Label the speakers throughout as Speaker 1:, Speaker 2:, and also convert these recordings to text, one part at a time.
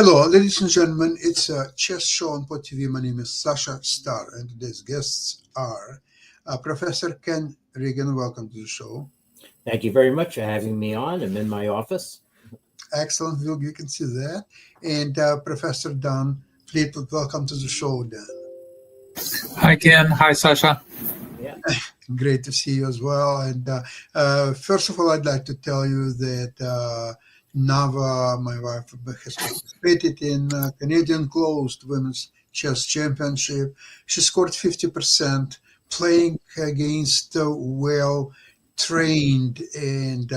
Speaker 1: Hello, ladies and gentlemen. It's a chess show on Pod TV. My name is Sasha Starr, and today's guests are Professor Ken Regan. Welcome to the show.
Speaker 2: Thank you very much for having me on. I'm in my office.
Speaker 1: Excellent, you can see that. And Professor Don Fleetwood. Welcome to the show, Dan.
Speaker 3: Hi, Ken. Hi, Sasha.
Speaker 2: Yeah.
Speaker 1: Great to see you as well. And first of all, I'd like to tell you that Nava, my wife, has participated in Canadian Closed Women's Chess Championship. She scored 50%, playing against well-trained and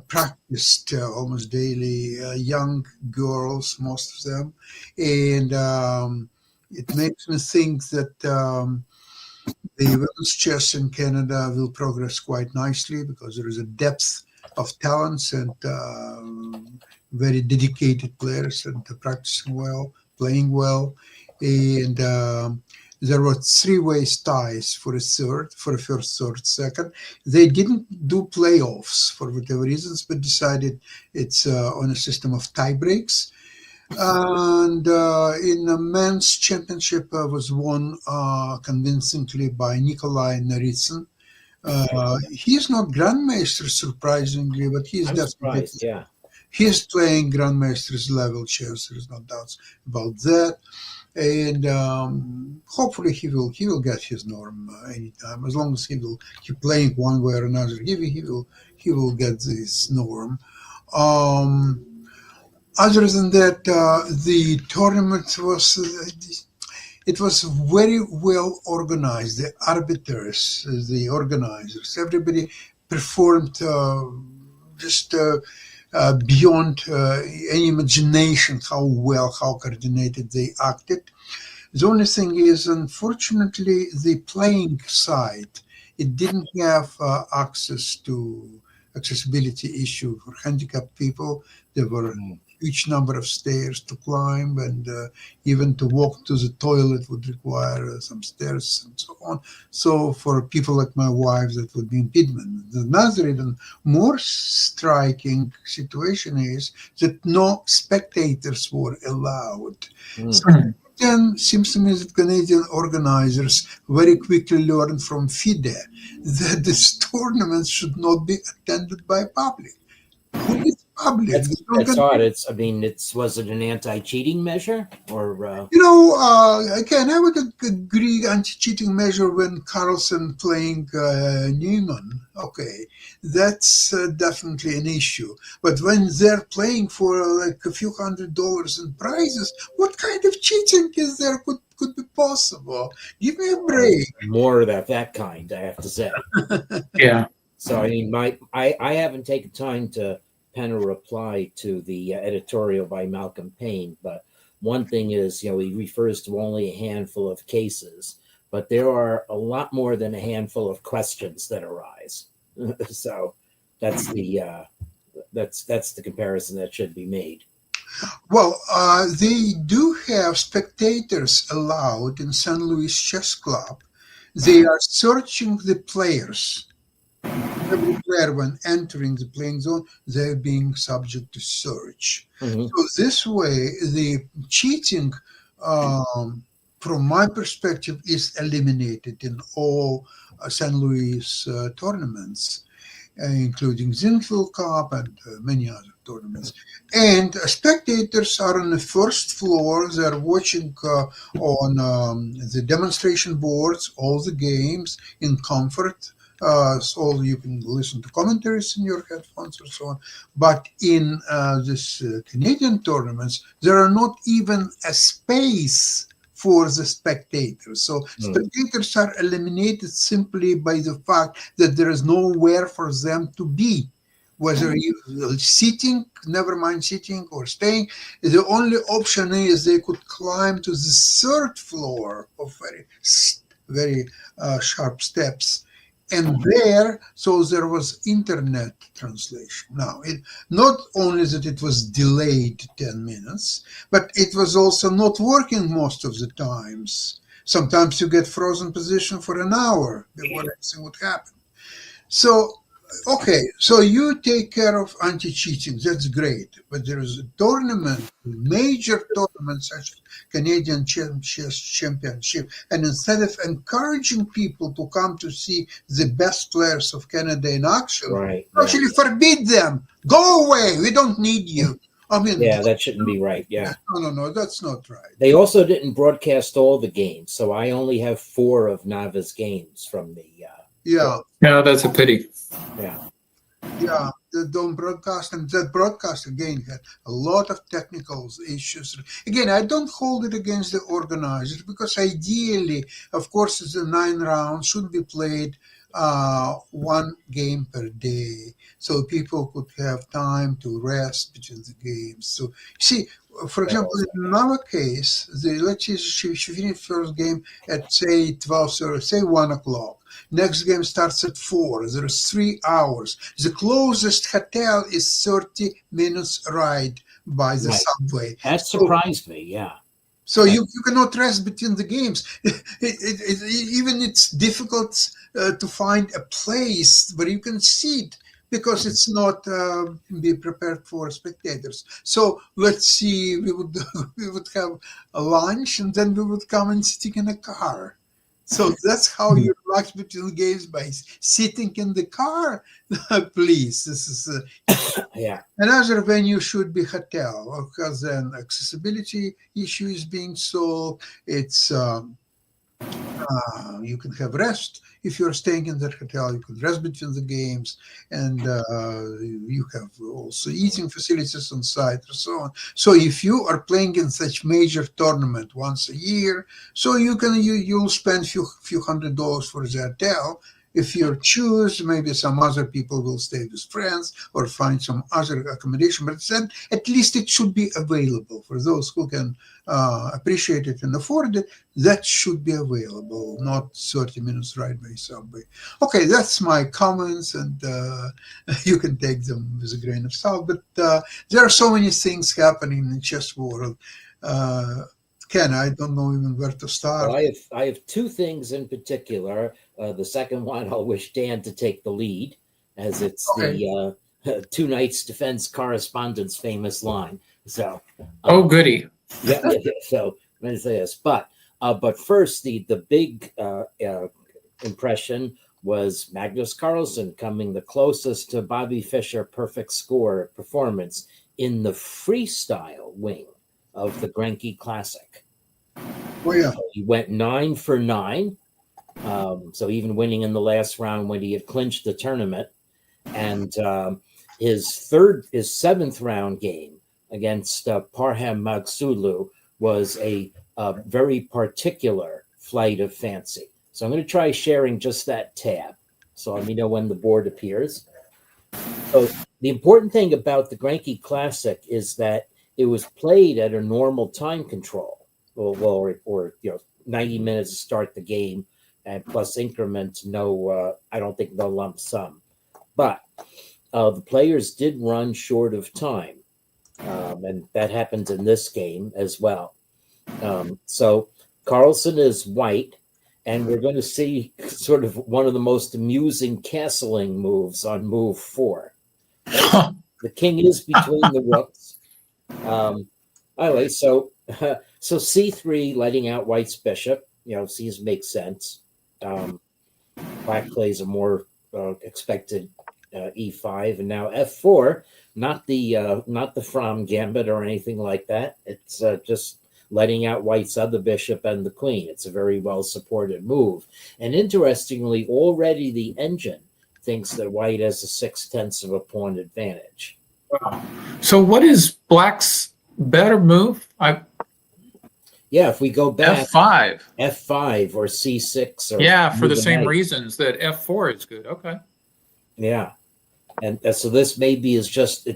Speaker 1: practiced almost daily young girls, most of them. And it makes me think that the women's chess in Canada will progress quite nicely because there is a depth of talents and very dedicated players and practicing well, playing well. And there were three-way ties for a first, third, second. They didn't do playoffs for whatever reasons, but decided it's on a system of tie breaks. And in the men's championship was won convincingly by Nikolai Naritsyn. He's not Grandmaster, surprisingly, but he's
Speaker 2: I'm
Speaker 1: definitely
Speaker 2: surprised. Yeah.
Speaker 1: he's playing Grandmaster's level chess. There's no doubts about that. And hopefully he will get his norm anytime, as long as he will keep playing one way or another. He will get this norm. Other than that, the tournament was it was very well organized. The arbiters, the organizers, everybody performed just beyond any imagination how coordinated they acted. The only thing is, unfortunately, the playing side, it didn't have accessibility issue for handicapped people. There were a huge number of stairs to climb, and even to walk to the toilet would require some stairs and so on. So for people like my wife, that would be impediment. Another even more striking situation is that no spectators were allowed. So then seems to me that Canadian organizers very quickly learned from FIDE that this tournament should not be attended by public. Who is public?
Speaker 2: That's odd. Was it an anti-cheating measure or?
Speaker 1: Again, I would agree anti-cheating measure when Carlsen playing Newman. Okay, that's definitely an issue. But when they're playing for like a few $100 in prizes, what kind of cheating is there could be possible? Give me a break.
Speaker 2: More of that kind, I have to say.
Speaker 3: Yeah.
Speaker 2: So I mean, I haven't taken time to pen a reply to the editorial by Malcolm Payne, but one thing is, he refers to only a handful of cases, but there are a lot more than a handful of questions that arise. So that's the comparison that should be made.
Speaker 1: Well, they do have spectators allowed in St. Louis Chess Club. They are searching the players. Every player, when entering the playing zone, they're being subject to search. So this way, the cheating, from my perspective, is eliminated in all St. Louis tournaments, including Zinfandel Cup and many other tournaments. And spectators are on the first floor. They're watching on the demonstration boards all the games in comfort. So you can listen to commentaries in your headphones and so on. But in this Canadian tournaments, there are not even a space for the spectators. So spectators are eliminated simply by the fact that there is nowhere for them to be. Whether you're sitting, never mind sitting or staying, the only option is they could climb to the third floor of very sharp steps. And there was internet translation. Now, not only that it was delayed 10 minutes, but it was also not working most of the times. Sometimes you get frozen position for an hour before anything would happen. So Okay, so you take care of anti-cheating. That's great. But there is a tournament, major tournament such as Canadian Chess Championship, and instead of encouraging people to come to see the best players of Canada in action,
Speaker 2: Right.
Speaker 1: you actually forbid them. Go away. We don't need you. I mean,
Speaker 2: Yeah, that shouldn't be right. Yeah.
Speaker 1: no, that's not right.
Speaker 2: They also didn't broadcast all the games, so I only have 4 of Nava's games from the.
Speaker 1: Yeah.
Speaker 3: Yeah, that's a pity.
Speaker 2: Yeah.
Speaker 1: Yeah, they don't broadcast, and that broadcast again had a lot of technical issues. Again, I don't hold it against the organizers because ideally, of course, the 9 rounds should be played 1 game per day, so people could have time to rest between the games. So, see, for example, in our case, let's say she finished first game at say 12 or say 1 o'clock. Next game starts at 4. There's 3 hours. The closest hotel is 30 minutes ride by the subway.
Speaker 2: That surprised me, yeah.
Speaker 1: So you cannot rest between the games. Even it's difficult to find a place where you can sit because it's not be prepared for spectators. So let's see, we would have a lunch and then we would come and sit in a car. So that's how you relax between games, by sitting in the car. Please, this is
Speaker 2: yeah.
Speaker 1: Another venue should be hotel, because then accessibility issue is being solved. It's you can have rest if you're staying in that hotel. You can rest between the games, and you have also eating facilities on site and so on. So if you are playing in such major tournament once a year, so you'll spend few $100 for the hotel. If you choose, maybe some other people will stay with friends or find some other accommodation, but then at least it should be available for those who can appreciate it and afford it. That should be available, not 30 minutes ride by subway. Okay, that's my comments, and you can take them with a grain of salt, but there are so many things happening in the chess world. Ken, I don't know even where to start.
Speaker 2: Well, I have 2 things in particular. The second one, I'll wish Dan to take the lead, as it's the 2 Nights Defense correspondent's famous line. So,
Speaker 3: oh, goody.
Speaker 2: Yeah. So I'm going to say this, but first, the big impression was Magnus Carlsen coming the closest to Bobby Fischer perfect score performance in the freestyle wing of the Grenke Classic.
Speaker 1: Oh, yeah.
Speaker 2: He went 9 for 9. So even winning in the last round when he had clinched the tournament. And his 7th round game against Parham Magsulu was a very particular flight of fancy. So I'm going to try sharing just that tab. So let me know when the board appears. So the important thing about the Grenke Classic is that it was played at a normal time control, or 90 minutes to start the game, and plus increments. I don't think no lump sum, but the players did run short of time, and that happens in this game as well. So Carlsen is white, and we're going to see sort of one of the most amusing castling moves on move 4. The king is between the rooks. Anyway, so c3, letting out white's bishop, seems to make sense. Black plays a more expected e5, and now f4, not the Fromm gambit or anything like that. It's just letting out white's other bishop and the queen. It's a very well supported move, and interestingly, already the engine thinks that white has a 6/10 of a pawn advantage.
Speaker 3: Wow. So what is black's better move?
Speaker 2: Yeah, if we go back,
Speaker 3: F5
Speaker 2: or c6, or
Speaker 3: for the same
Speaker 2: knight.
Speaker 3: reasons that F4 is good. Okay.
Speaker 2: Yeah, and so this maybe is just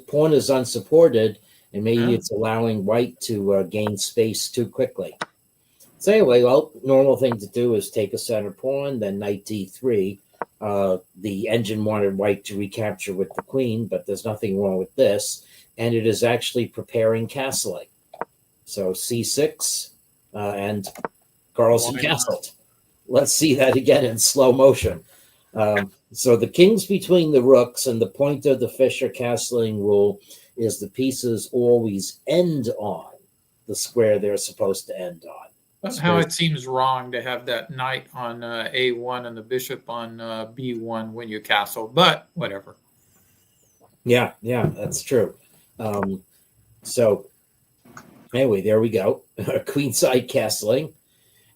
Speaker 2: pawn is unsupported, and maybe it's allowing white to gain space too quickly. So anyway, normal thing to do is take a center pawn, then knight d3. The engine wanted white to recapture with the queen, but there's nothing wrong with this, and it is actually preparing castling. So c6, and Carlsen castled. Let's see that again in slow motion. So the king's between the rooks, and the point of the Fisher castling rule is the pieces always end on the square they're supposed to end on.
Speaker 3: That's how it seems wrong to have that knight on A1 and the bishop on B1 when you castle, but whatever.
Speaker 2: Yeah, that's true. So anyway, there we go. Queenside castling.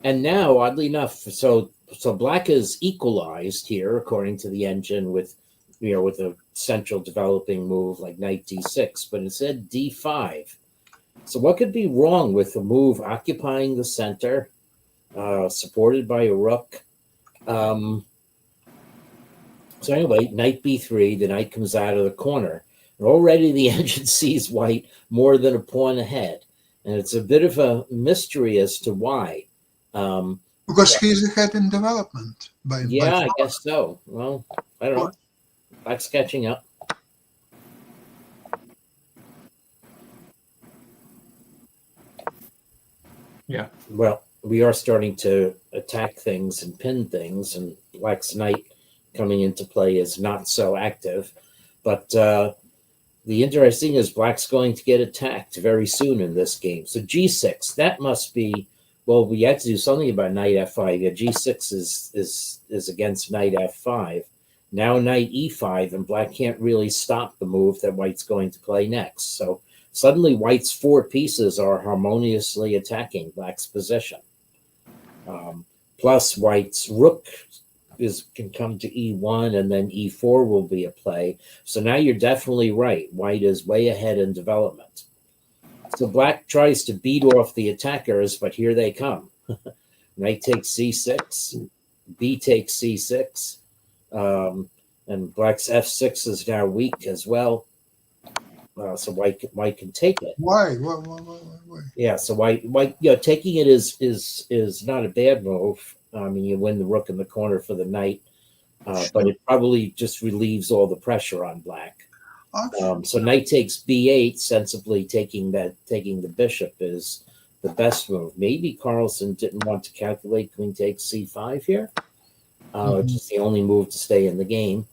Speaker 2: And now, oddly enough, so black is equalized here according to the engine with a central developing move like knight d6, but instead d5. So what could be wrong with a move occupying the center, supported by a rook? So anyway, knight b3, the knight comes out of the corner. And already the engine sees white more than a pawn ahead. And it's a bit of a mystery as to why.
Speaker 1: Because he's ahead in development.
Speaker 2: I guess so. Well, I don't know. Black's catching up.
Speaker 3: Yeah.
Speaker 2: Well, we are starting to attack things and pin things, and Black's knight coming into play is not so active. But the interesting is Black's going to get attacked very soon in this game. So g6, that must be, well, we had to do something about knight f5. Yeah, g6 is against knight f5. Now knight e5, and Black can't really stop the move that White's going to play next. So suddenly White's 4 pieces are harmoniously attacking Black's position. Plus White's rook can come to e1, and then e4 will be a play. So now you're definitely right. White is way ahead in development. So Black tries to beat off the attackers, but here they come. Knight takes c6, b takes c6, and Black's f6 is now weak as well. So White can take it.
Speaker 1: Why?
Speaker 2: Yeah, so White, taking it is not a bad move. I mean, you win the rook in the corner for the knight, but it probably just relieves all the pressure on Black. So knight takes b8, sensibly taking the bishop is the best move. Maybe Carlsen didn't want to calculate queen takes c5 here, which is the only move to stay in the game.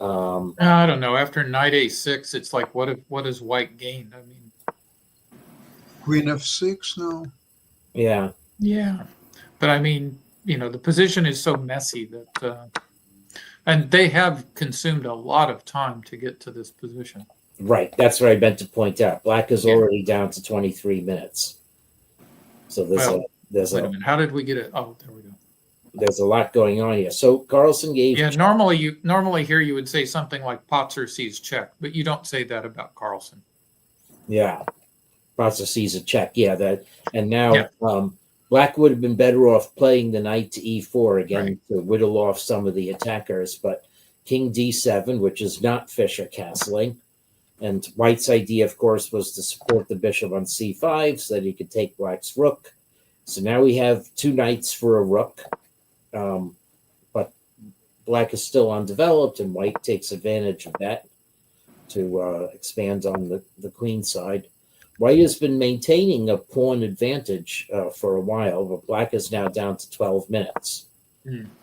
Speaker 3: I don't know. After knight a6, it's like, what does White gain? I mean,
Speaker 1: queen f6 now.
Speaker 2: Yeah.
Speaker 3: But I mean, the position is so messy that, and they have consumed a lot of time to get to this position.
Speaker 2: Right. That's what I meant to point out. Black is already down to 23 minutes. So there's
Speaker 3: wait a minute. How did we get it? Oh, there we go.
Speaker 2: There's a lot going on here. So Carlsen gave.
Speaker 3: Yeah. Normally here you would say something like Potzer sees check, but you don't say that about Carlsen.
Speaker 2: Yeah. Potzer sees a check. Yeah. That. And now, Black would have been better off playing the knight to e4 again to whittle off some of the attackers, but king d7, which is not Fisher castling, and White's idea, of course, was to support the bishop on c5 so that he could take Black's rook. So now we have 2 knights for a rook, but Black is still undeveloped, and White takes advantage of that to expand on the queen side. White has been maintaining a pawn advantage for a while, but Black is now down to 12 minutes.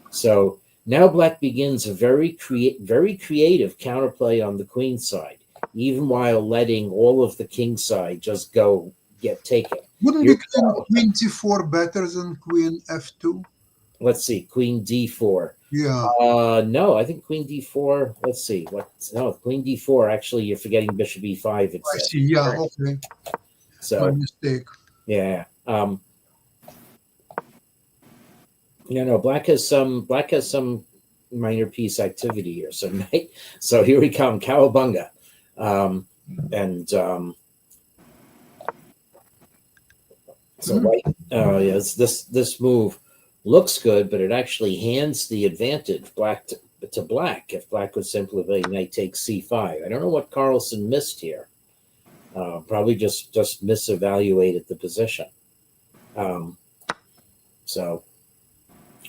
Speaker 2: So now Black begins a very creative counterplay on the queen side, even while letting all of the king side just get taken.
Speaker 1: Wouldn't queen d4 better than queen f2?
Speaker 2: Let's see, queen d4.
Speaker 1: Yeah.
Speaker 2: No, I think queen d4. Let's see. Queen d4. Actually, you're forgetting bishop e5.
Speaker 1: I see. Yeah. Okay.
Speaker 2: So
Speaker 1: my mistake.
Speaker 2: Yeah. Black has some minor piece activity here. So here we come, cowabunga, so White. Yes, this move looks good, but it actually hands the advantage to Black if Black would simply play knight takes c5. I don't know what Carlsen missed here. Probably just misevaluated the position. So,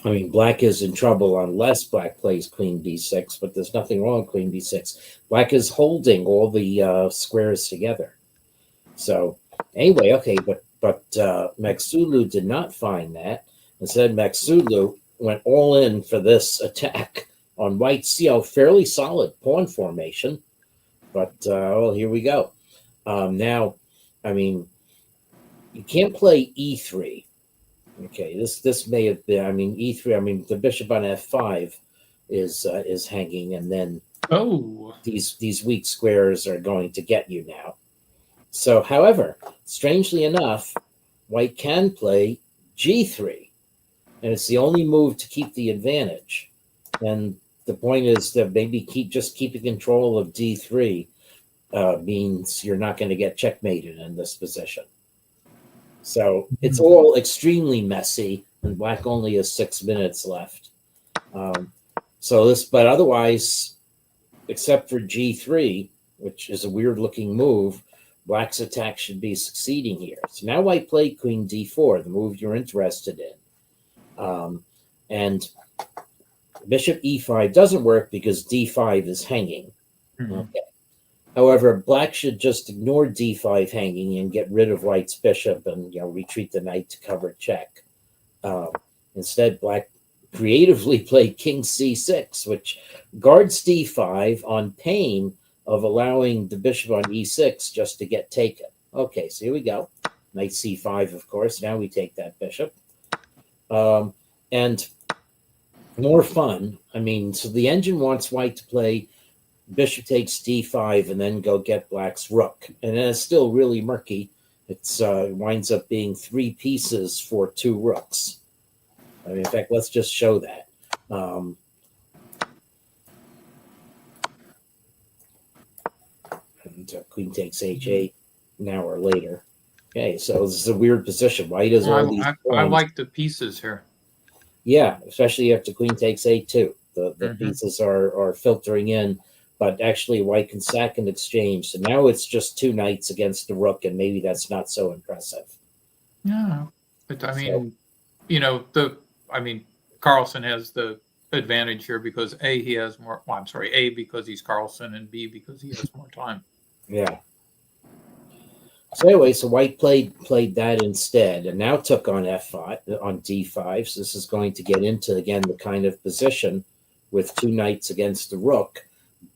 Speaker 2: I mean, Black is in trouble unless Black plays queen b6, but there's nothing wrong with queen b6. Black is holding all the squares together. So, anyway, okay, but Magsulu did not find that. Instead, Magsulu went all in for this attack on white's, fairly solid pawn formation. But well, here we go. Now, I mean, you can't play e3. Okay, this may have been. I mean, e3. I mean, the bishop on f5 is hanging, and then these weak squares are going to get you now. So, however, strangely enough, white can play g3, and it's the only move to keep the advantage. And the point is that maybe keeping control of d3 means you're not going to get checkmated in this position. So it's all extremely messy, and black only has 6 minutes left. But otherwise, except for g3, which is a weird-looking move, black's attack should be succeeding here. So now white played queen d4, the move you're interested in. And bishop e5 doesn't work because d5 is hanging. Okay. However, black should just ignore d5 hanging and get rid of white's bishop and retreat the knight to cover check. Instead, black creatively played king c6, which guards d5 on pain of allowing the bishop on e6 just to get taken. Okay, so here we go. Knight c5, of course. Now we take that bishop. And more fun. I mean, so the engine wants white to play bishop takes d5 and then go get black's rook. And then it's still really murky. It winds up being 3 pieces for 2 rooks. I mean, in fact, let's just show that. Queen takes h8 an hour later. Okay, so this is a weird position. White has all these
Speaker 3: I like the pieces here.
Speaker 2: Yeah, especially after queen takes a2. The pieces are filtering in, but actually white can sack and exchange. So now it's just 2 knights against the rook, and maybe that's not so impressive.
Speaker 3: Yeah, but I mean, Carlsen has the advantage here because A, he has more. Well, I'm sorry, A, because he's Carlsen, and B, because he has more time.
Speaker 2: Yeah. So anyway, so white played that instead, and now took on f5 on d5. So this is going to get into again the kind of position with 2 knights against the rook.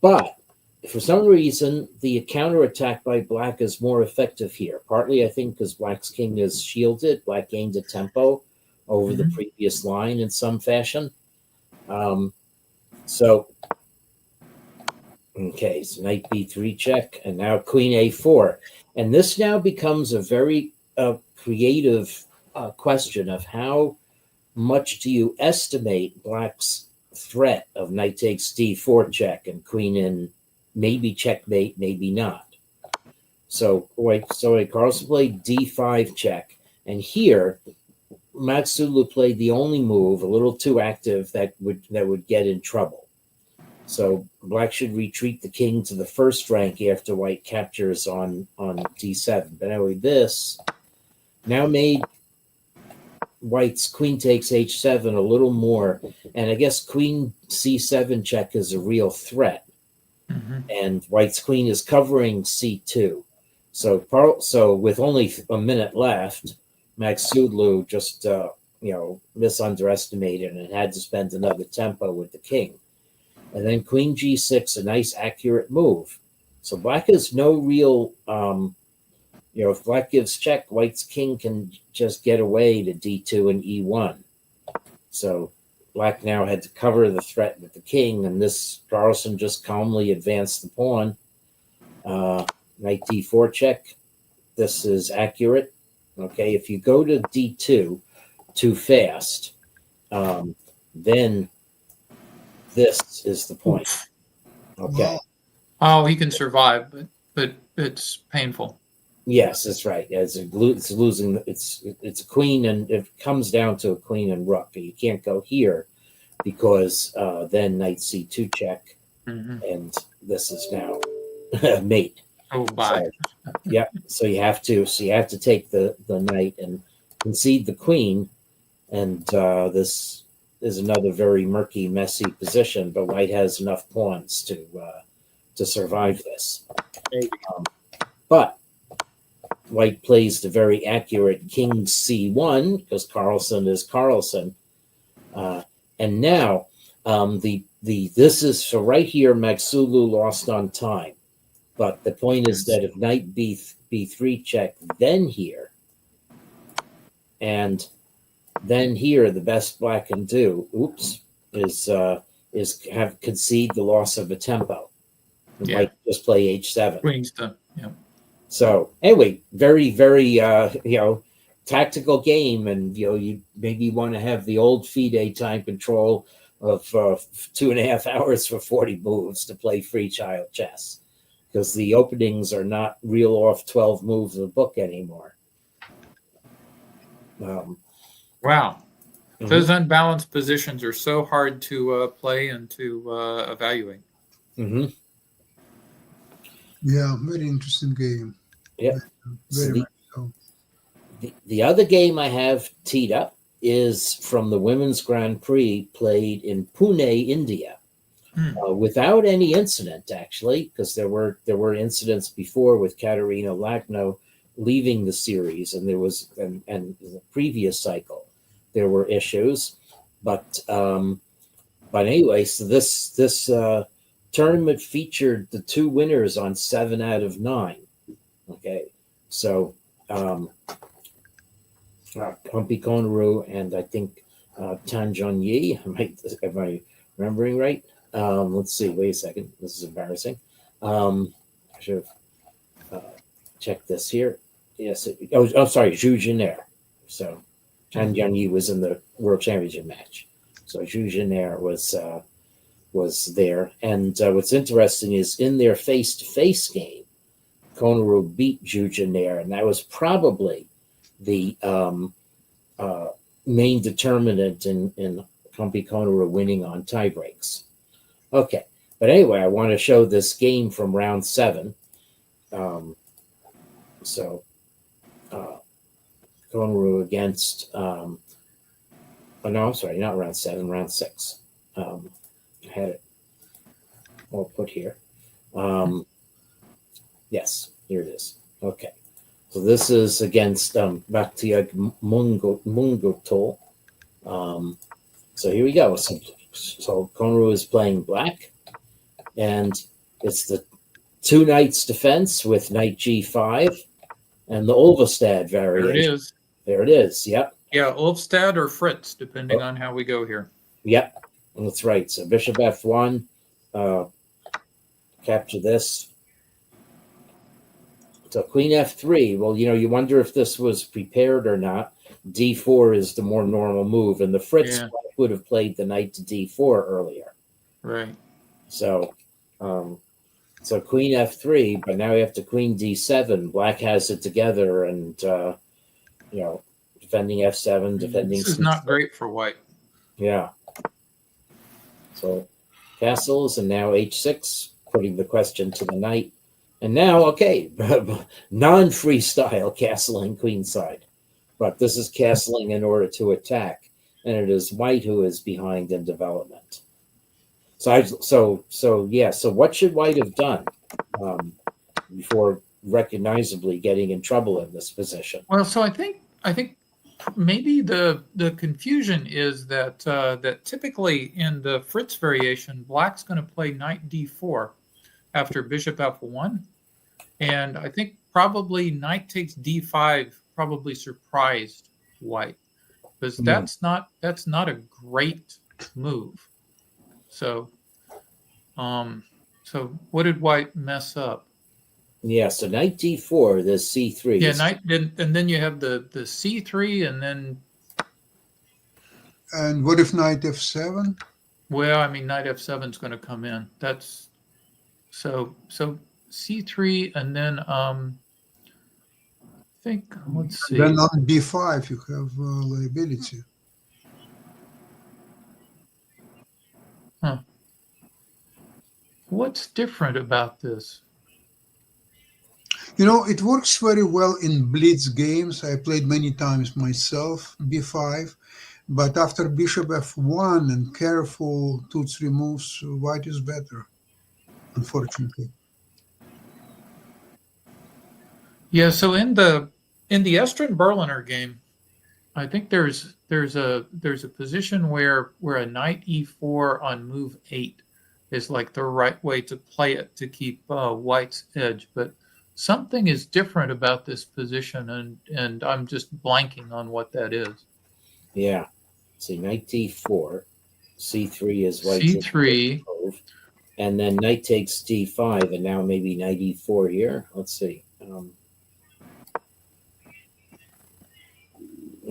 Speaker 2: But for some reason, the counterattack by black is more effective here. Partly, I think, because black's king is shielded. Black gained a tempo over the previous line in some fashion. Okay, so knight b3 check, and now queen a4. And this now becomes a very creative question of how much do you estimate black's threat of knight takes d4 check and queen in, maybe checkmate, maybe not. So Carlsen played d5 check, and here Matsulu played the only move, a little too active, that would get in trouble. So black should retreat the king to the first rank after white captures on d7. But anyway, this now made white's queen takes h7 a little more, and I guess queen c7 check is a real threat. And white's queen is covering c2. So with only a minute left, Matsulu just misunderestimated and had to spend another tempo with the king. And then queen g6, a nice accurate move. So black has no real, if black gives check, white's king can just get away to d2 and e1. So black now had to cover the threat with the king, and this Carlsen just calmly advanced the pawn. Knight d4 check. This is accurate. Okay, if you go to d2 too fast, then this is the point. Okay.
Speaker 3: Oh, he can survive, but it's painful.
Speaker 2: Yes, that's right. It's losing. It's a queen, and it comes down to a queen and rook. You can't go here because then knight c2 check, and this is now mate.
Speaker 3: Oh, bye.
Speaker 2: So you have to take the knight and concede the queen, and this is another very murky, messy position. But white has enough pawns to survive this. But white plays the very accurate king c1 because Carlsen is Carlsen, and now This is so right here. Magsulu lost on time, but the point is that if knight b3 check, then here, and then here, the best black can do, is have concede the loss of a tempo.
Speaker 3: Yeah.
Speaker 2: Like just play h7.
Speaker 3: Queen's done. Yeah.
Speaker 2: So anyway, very, very tactical game, and you maybe want to have the old FIDE time control of 2.5 hours for 40 moves to play free child chess, because the openings are not reel off 12 moves of the book anymore.
Speaker 3: Wow. Those unbalanced positions are so hard to play and to evaluate.
Speaker 2: Mm-hmm.
Speaker 1: Yeah, very interesting game.
Speaker 2: Yeah.
Speaker 1: Very much so.
Speaker 2: The other game I have teed up is from the Women's Grand Prix played in Pune, India, without any incident, actually, because there were incidents before with Katerina Lagno leaving the series, and there was and the previous cycle there were issues, but anyway, so this tournament featured the two winners on 7 out of 9. Okay, so Humpy Konaru and I think Tan Yi. Am I remembering right? Let's see. Wait a second. This is embarrassing. I should have checked this here. Yes. Sorry. Zhu Jiner. So Tan Yi was in the World Championship match. So Zhu Jiner was there. And what's interesting is in their face-to-face game, Konaru beat Zhu Jiner, and that was probably the main determinant in Humpy Konaru winning on tiebreaks. Okay, but anyway, I want to show this game from round 7. Konaru against no, I'm sorry, not round 7, round 6. I had it all put here. Yes, here it is. Okay. So this is against Bhaktiag Mungoto. So here we go. So Konaru is playing black, and it's the 2 knights defense with knight g5 and the Ulvestad variation.
Speaker 3: There it is.
Speaker 2: There it is. Yep.
Speaker 3: Yeah, Ulfstad or Fritz, depending on how we go here.
Speaker 2: Yep. That's right. So bishop f1, capture this. So queen f3. Well, you wonder if this was prepared or not. d4 is the more normal move, and the Fritz would have played the knight to d4 earlier.
Speaker 3: Right.
Speaker 2: So, so queen f3, but now we have to queen d7. Black has it together, and defending f7, defending.
Speaker 3: This is not great for white.
Speaker 2: Yeah. So castles, and now h6, putting the question to the knight. And now, okay, non-freestyle castling queenside. But this is castling in order to attack, and it is white who is behind in development. So what should white have done before recognizably getting in trouble in this position?
Speaker 3: Well, so I think maybe the confusion is that that typically in the Fritz variation, black's going to play knight d4 after bishop f1, and I think probably knight takes d5 probably surprised white, because that's not a great move. So what did white mess up?
Speaker 2: Yeah, so knight d4, there's c3.
Speaker 3: Yeah, and then you have the c3, and then.
Speaker 1: And what if knight f7?
Speaker 3: Well, I mean, knight f7 is going to come in. That's so c3, and then I think, let's see.
Speaker 1: Then on b5 you have liability.
Speaker 3: Huh. What's different about this?
Speaker 1: It works very well in blitz games. I played many times myself, b5. But after bishop f1 and careful 2-3 moves, white is better, unfortunately.
Speaker 3: Yeah, so in the Estrin Berliner game, I think there's a position where a knight e4 on move 8 is like the right way to play it to keep white's edge, but something is different about this position, and I'm just blanking on what that is.
Speaker 2: Yeah. See, knight d4, c3 is white.
Speaker 3: C3,
Speaker 2: and then knight takes d5, and now maybe knight e4 here. Let's see.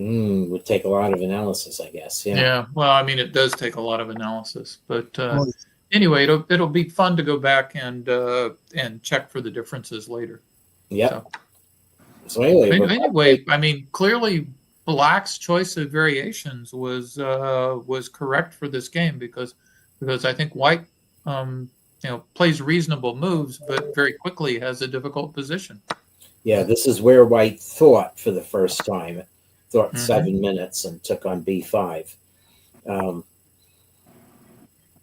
Speaker 2: Would take a lot of analysis, I guess. Yeah.
Speaker 3: yeah. Well, I mean, it does take a lot of analysis, but
Speaker 1: Oh,
Speaker 3: anyway, it'll be fun to go back and check for the differences later.
Speaker 2: Yep.
Speaker 3: So
Speaker 2: Anyway,
Speaker 3: I mean, clearly Black's choice of variations was correct for this game because I think White plays reasonable moves, but very quickly has a difficult position.
Speaker 2: yeah, this is where White thought for the first time. Thought 7 minutes and took on b5.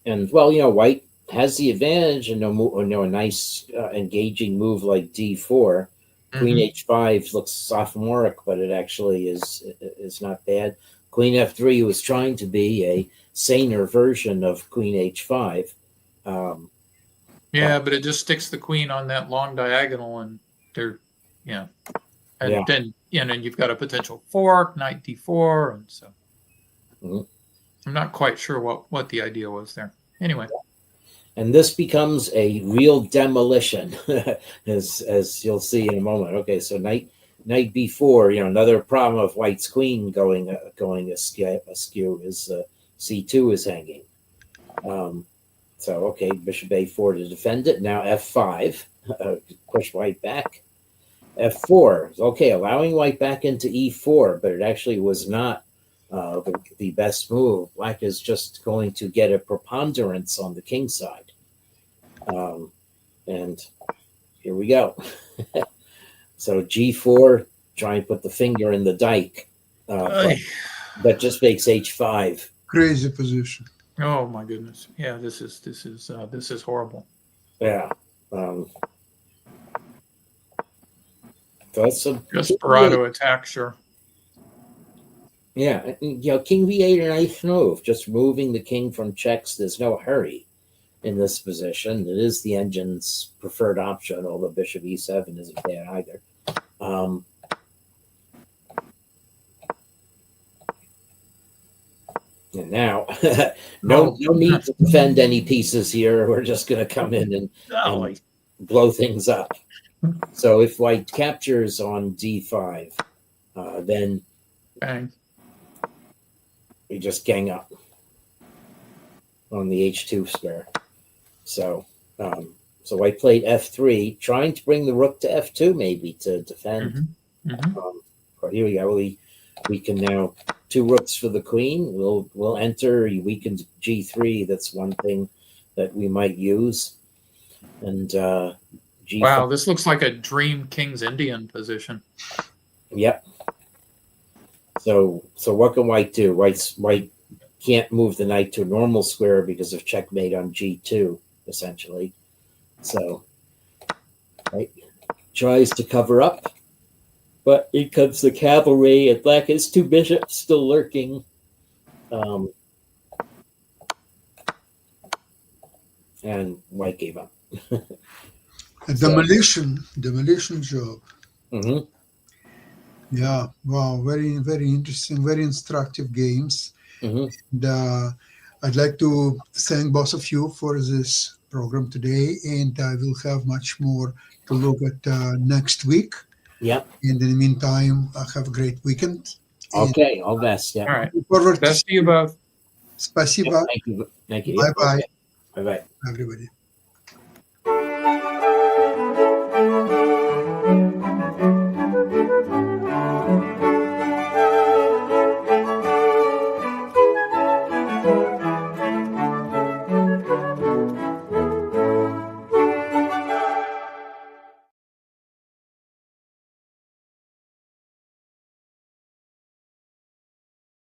Speaker 2: And well, White has the advantage, and a nice engaging move like d4. Queen h5 looks sophomoric, but it actually is not bad. Queen f3 was trying to be a saner version of Queen h5.
Speaker 3: Yeah, but it just sticks the queen on that long diagonal, and then you've got a potential fork, knight d4, and so I'm not quite sure what the idea was there. Anyway.
Speaker 2: And this becomes a real demolition, as you'll see in a moment. Okay, so knight b4. Another problem of White's queen going askew is c2 is hanging. So okay, bishop a4 to defend it. Now f5, push White back. f4, okay, allowing White back into e4, but it actually was not the best move. Black is just going to get a preponderance on the king side. And here we go. So g4, try and put the finger in the dike. That just makes h5.
Speaker 1: crazy position.
Speaker 3: Oh my goodness! Yeah, this is horrible.
Speaker 2: Yeah. So that's a
Speaker 3: desperado attack, sure.
Speaker 2: Yeah, king b8 a nice move. Just moving the king from checks. There's no hurry in this position. It is the engine's preferred option, although bishop e7 isn't bad either. And now, no need to defend any pieces here. We're just going to come in and blow things up. So if White captures on d5, then
Speaker 3: bang.
Speaker 2: We just gang up on the h2 square. So White played f3, trying to bring the rook to f2 maybe to defend. But here we go. We can now 2 rooks for the queen. We'll enter. Weakened g3. That's one thing that we might use. And g5.
Speaker 3: Wow, this looks like a dream King's Indian position.
Speaker 2: Yep. So what can White do? White can't move the knight to a normal square because of checkmate on g2, essentially. So White tries to cover up, but in comes the cavalry, and Black has 2 bishops still lurking. And White gave up.
Speaker 1: A demolition job. Yeah, wow, very, very interesting, very instructive games. And, I'd like to thank both of you for this program today, and I will have much more to look at next week.
Speaker 2: Yep.
Speaker 1: And in the meantime, have a great weekend.
Speaker 2: Okay, all best. Yeah.
Speaker 3: All right.
Speaker 1: Forward
Speaker 3: Best to you both.
Speaker 1: Spasiba.
Speaker 2: Thank you.
Speaker 1: Bye-bye.
Speaker 2: Bye-bye.
Speaker 1: Everybody.